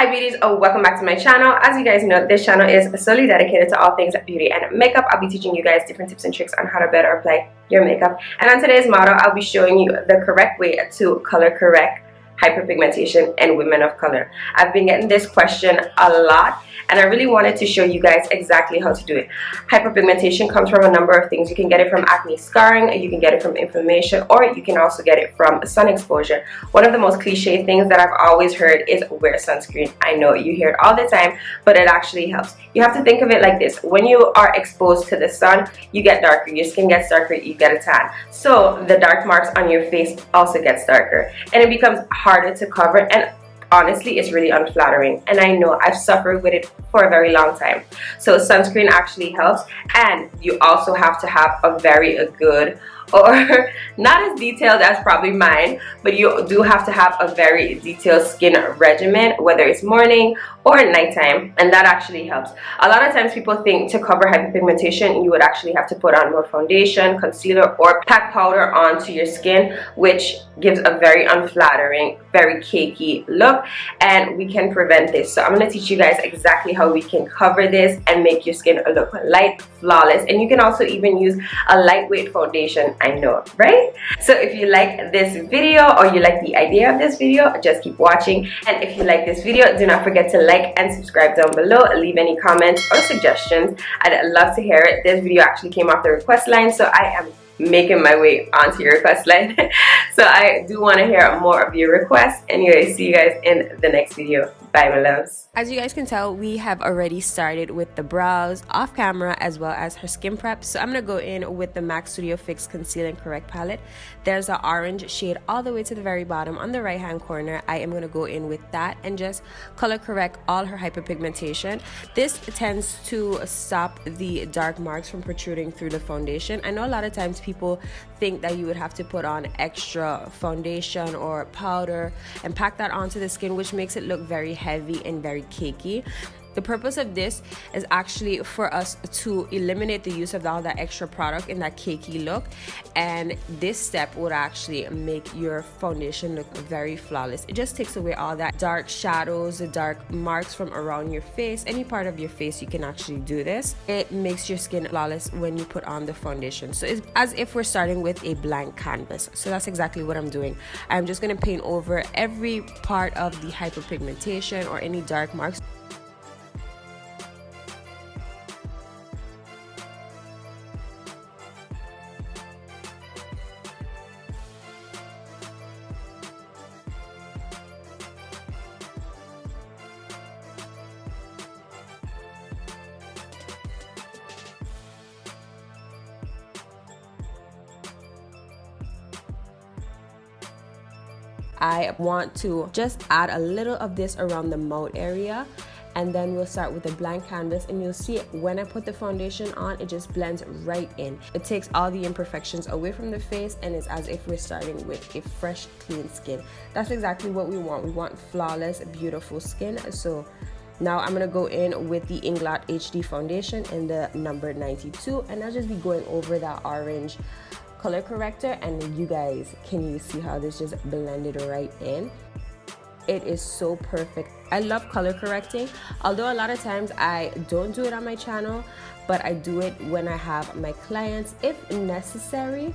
Hi beauties, welcome back to my channel. As you guys know, this channel is solely dedicated to all things beauty and makeup. I'll be teaching you guys different tips and tricks on how to better apply your makeup. And on today's model, I'll be showing you the correct way to color correct hyperpigmentation in women of color. I've been getting this question a lot and I really wanted to show you guys exactly how to do it. Hyperpigmentation comes from a number of things. You can get it from acne scarring, you can get it from inflammation, or you can also get it from sun exposure. One of the most cliche things that I've always heard is wear sunscreen. I know you hear it all the time, but it actually helps. You have to think of it like this. When you are exposed to the sun, you get darker, your skin gets darker, you get a tan. So the dark marks on your face also gets darker and it becomes harder to cover, and honestly it's really unflattering, and I know I've suffered with it for a very long time. So sunscreen actually helps, and you also have to have a very good, or not as detailed as probably mine, but you do have to have a very detailed skin regimen, whether it's morning or nighttime, and that actually helps. A lot of times people think to cover hyperpigmentation you would actually have to put on more foundation, concealer, or pack powder onto your skin, which gives a very unflattering, very cakey look, and we can prevent this. So I'm going to teach you guys exactly how we can cover this and make your skin look light, flawless, and you can also even use a lightweight foundation. I know, right? So if you like this video or you like the idea of this video, just keep watching, and if you like this video, do not forget to like and subscribe down below. Leave any comments or suggestions. I'd love to hear it. This video actually came off the request line, so I am making my way onto your request line. So I do want to hear more of your requests. Anyway, see you guys in the next video. Bye, my loves. As you guys can tell, we have already started with the brows off camera as well as her skin prep. So I'm going to go in with the MAC Studio Fix Conceal and Correct palette. There's an orange shade all the way to the very bottom on the right hand corner. I am going to go in with that and just color correct all her hyperpigmentation. This tends to stop the dark marks from protruding through the foundation. I know a lot of times people think that you would have to put on extra foundation or powder and pack that onto the skin, which makes it look very heavy and very cakey. The purpose of this is actually for us to eliminate the use of all that extra product in that cakey look, and this step would actually make your foundation look very flawless. It just takes away all that dark shadows, the dark marks from around your face, any part of your face. You can actually do this. It makes your skin flawless when you put on the foundation. So it's as if we're starting with a blank canvas. So that's exactly what I'm doing. I'm just going to paint over every part of the hyperpigmentation or any dark marks. I want to just add a little of this around the mouth area, and then we'll start with a blank canvas, and you'll see when I put the foundation on, it just blends right in. It takes all the imperfections away from the face, and it's as if we're starting with a fresh, clean skin. That's exactly what we want. We want flawless, beautiful skin. So now I'm going to go in with the Inglot HD Foundation in the number 92, and I'll just be going over that orange color corrector, and you guys, can you see how this just blended right in? It is so perfect. I love color correcting, although a lot of times I don't do it on my channel, but I do it when I have my clients if necessary.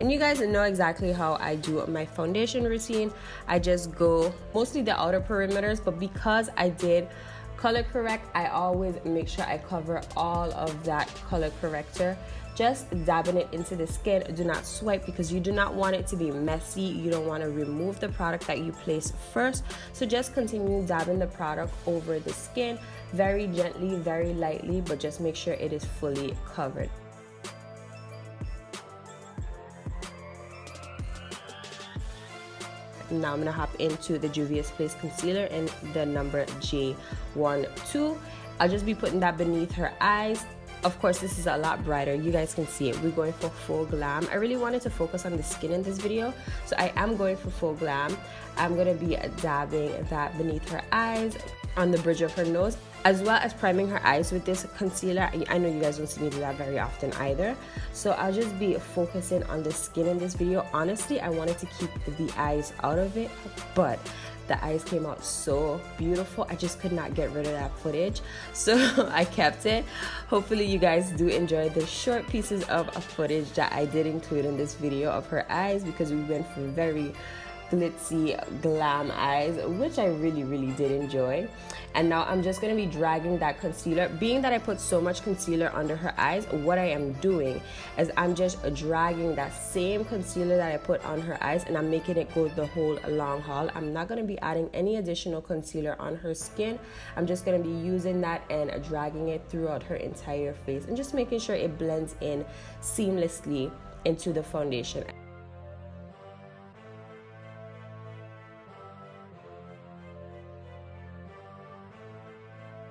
And you guys know exactly how I do my foundation routine. I just go mostly the outer perimeters, but because I did color correct, I always make sure I cover all of that color corrector, just dabbing it into the skin. Do not swipe because you do not want it to be messy. You don't want to remove the product that you place first. So just continue dabbing the product over the skin very gently, very lightly, but just make sure it is fully covered. Now I'm gonna hop into the Juvias Place concealer in the number J12. I'll just be putting that beneath her eyes. Of course, this is a lot brighter. You guys can see it. We're going for full glam. I really wanted to focus on the skin in this video, so I am going for full glam. I'm going to be dabbing that beneath her eyes, on the bridge of her nose, as well as priming her eyes with this concealer. I know you guys don't see me do that very often either, so I'll just be focusing on the skin in this video. Honestly, I wanted to keep the eyes out of it, but the eyes came out so beautiful. I just could not get rid of that footage, so I kept it. Hopefully you guys do enjoy the short pieces of footage that I did include in this video of her eyes, because we went for very glitzy glam eyes, which I really did enjoy. And now I'm just going to be dragging that concealer. Being that I put so much concealer under her eyes, what I am doing is I'm just dragging that same concealer that I put on her eyes, and I'm making it go the whole long haul. I'm not going to be adding any additional concealer on her skin. I'm just going to be using that and dragging it throughout her entire face, and just making sure it blends in seamlessly into the foundation.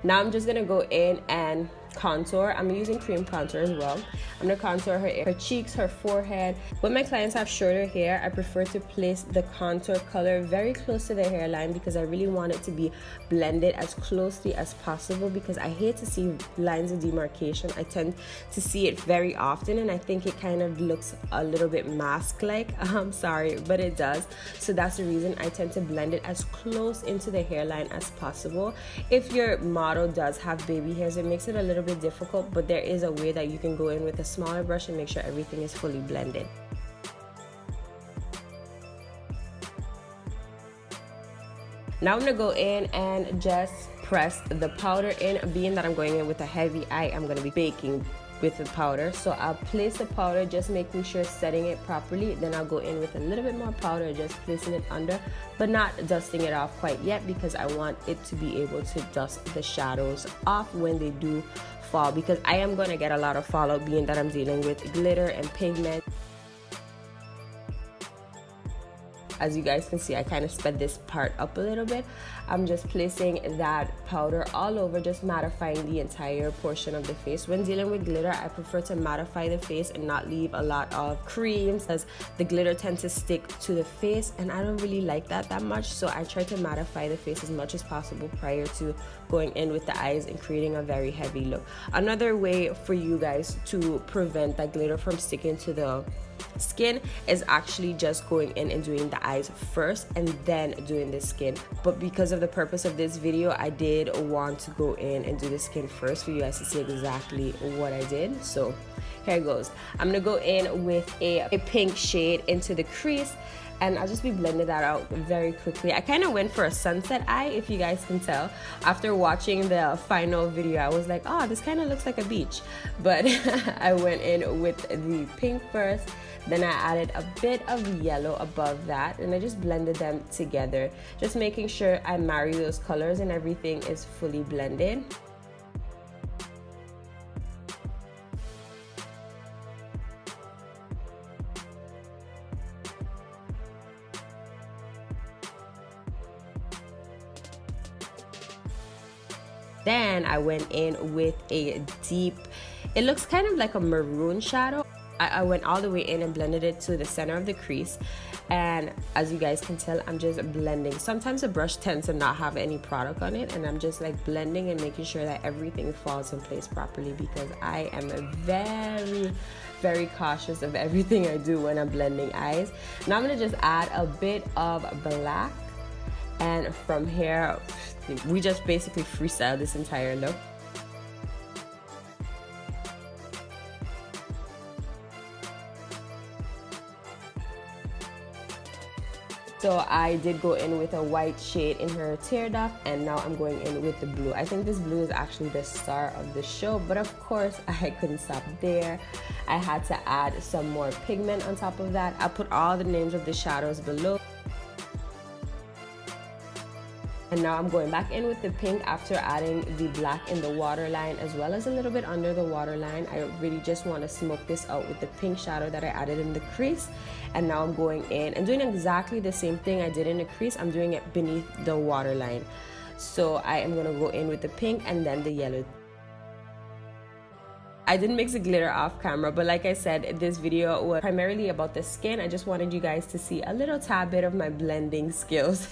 Now I'm just gonna go in and contour. I'm using cream contour as well. I'm gonna contour her cheeks, her forehead. When my clients have shorter hair, I prefer to place the contour color very close to the hairline, because I really want it to be blended as closely as possible, because I hate to see lines of demarcation. I tend to see it very often, and I think it kind of looks a little bit mask-like. I'm sorry, but it does. So that's the reason I tend to blend it as close into the hairline as possible. If your model does have baby hairs, it makes it a little bit difficult, but there is a way that you can go in with a smaller brush and make sure everything is fully blended. Now I'm gonna go in and just press the powder in. Being that I'm going in with a heavy eye, I'm gonna be baking with the powder, so I'll place the powder, just making sure setting it properly. Then I'll go in with a little bit more powder, just placing it under, but not dusting it off quite yet, because I want it to be able to dust the shadows off when they do fall, because I am going to get a lot of fallout, being that I'm dealing with glitter and pigment. As you guys can see, I kind of sped this part up a little bit. I'm just placing that powder all over, just mattifying the entire portion of the face. When dealing with glitter, I prefer to mattify the face and not leave a lot of creams, as the glitter tends to stick to the face, and I don't really like that much. So I try to mattify the face as much as possible prior to going in with the eyes and creating a very heavy look. Another way for you guys to prevent that glitter from sticking to the skin is actually just going in and doing the eyes first and then doing the skin. But because of the purpose of this video, I did want to go in and do the skin first for you guys to see exactly what I did. So here it goes. I'm gonna go in with a pink shade into the crease, and I'll just be blending that out very quickly. I kind of went for a sunset eye, if you guys can tell. After watching the final video, I was like, oh, this kind of looks like a beach. But I went in with the pink first, then I added a bit of yellow above that, and I just blended them together, just making sure I marry those colors and everything is fully blended. Then I went in with a deep, it looks kind of like a maroon shadow. I went all the way in and blended it to the center of the crease, and as you guys can tell, I'm just blending. Sometimes the brush tends to not have any product on it, and I'm just like blending and making sure that everything falls in place properly, because I am very cautious of everything I do when I'm blending eyes. Now I'm gonna just add a bit of black, and from here we just basically freestyle this entire look. So I did go in with a white shade in her tear duct, and now I'm going in with the blue. I think this blue is actually the star of the show, but of course I couldn't stop there. I had to add some more pigment on top of that. I'll put all the names of the shadows below. And now I'm going back in with the pink after adding the black in the waterline, as well as a little bit under the waterline. I really just want to smoke this out with the pink shadow that I added in the crease. And now I'm going in and doing exactly the same thing I did in the crease. I'm doing it beneath the waterline. So I am going to go in with the pink and then the yellow. I didn't mix the glitter off camera, but like I said, this video was primarily about the skin. I just wanted you guys to see a little tad bit of my blending skills.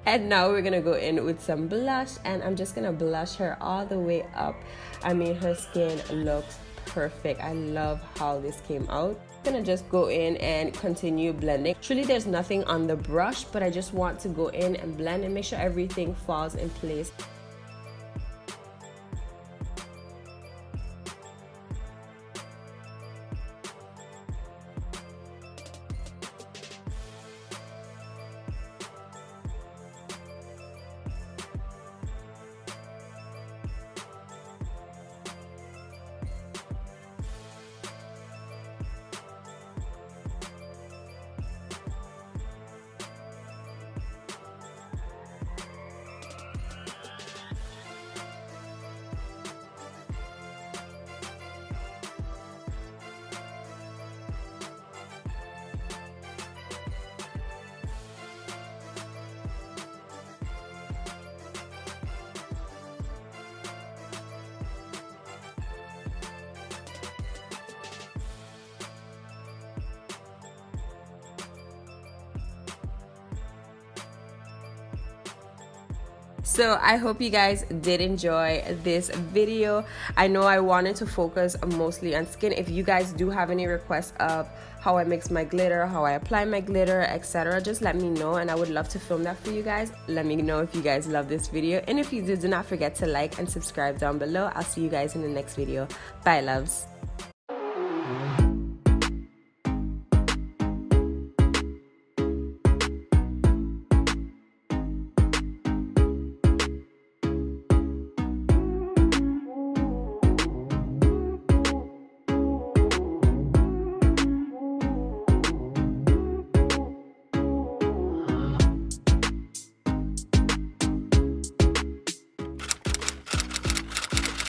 And now we're gonna go in with some blush, and I'm just gonna blush her all the way up. I mean, her skin looks perfect. I love how this came out. I'm gonna just go in and continue blending. Truly, there's nothing on the brush, but I just want to go in and blend and make sure everything falls in place. So I hope you guys did enjoy this video. I know I wanted to focus mostly on skin. If you guys do have any requests of how I mix my glitter, how I apply my glitter, etc., just let me know, and I would love to film that for you guys. Let me know if you guys love this video, and if you do not forget to like and subscribe down below. I'll see you guys in the next video. Bye, loves.